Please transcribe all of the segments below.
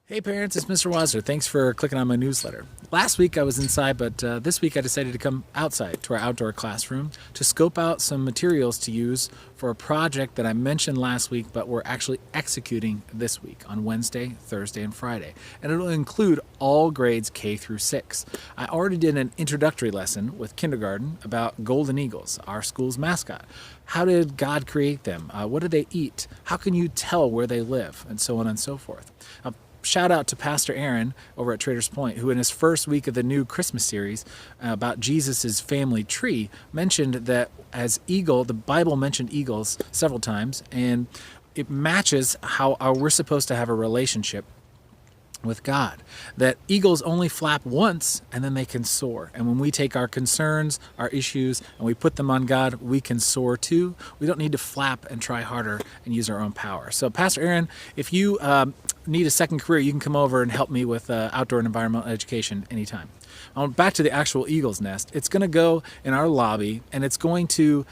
Hey parents, it's Mr. Wazner. Thanks for clicking on my newsletter. Last week I was inside, but this week I decided to come outside to our outdoor classroom to scope out some materials to use for a project that I mentioned last week, but we're actually executing this week on Wednesday, Thursday, and Friday. And it'll include all grades K through 6. I already did an introductory lesson with kindergarten about golden eagles, our school's mascot. How did God create them? What do they eat? How can you tell where they live? And so on and so forth. Shout out to Pastor Aaron over at Traders Point, who in his first week of the new Christmas series about Jesus's family tree mentioned that as eagle, the Bible mentioned eagles several times, and it matches how we're supposed to have a relationship with God. That eagles only flap once and then they can soar. And when we take our concerns, our issues, and we put them on God, we can soar too. We don't need to flap and try harder and use our own power. So Pastor Aaron, if you need a second career, you can come over and help me with outdoor and environmental education anytime. Back to the actual eagle's nest. It's going to go in our lobby, and it's going to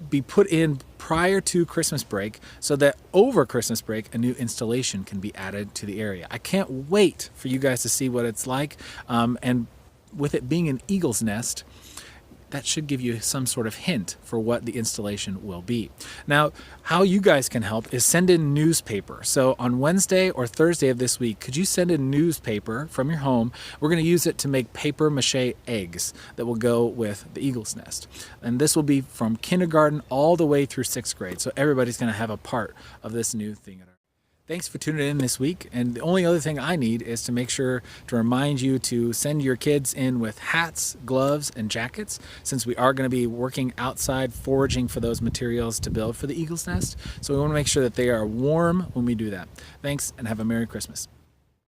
be put in prior to Christmas break so that over Christmas break a new installation can be added to the area. I can't wait for you guys to see what it's like, and with it being an eagle's nest, that should give you some sort of hint for what the installation will be. Now, how you guys can help is send in newspaper. So on Wednesday or Thursday of this week, could you send in newspaper from your home? We're going to use it to make paper mache eggs that will go with the eagle's nest. And this will be from kindergarten all the way through 6th grade. So everybody's going to have a part of this new thing. Thanks for tuning in this week, and the only other thing I need is to make sure to remind you to send your kids in with hats, gloves, and jackets, since we are going to be working outside foraging for those materials to build for the eagle's nest. So we want to make sure that they are warm when we do that. Thanks, and have a Merry Christmas.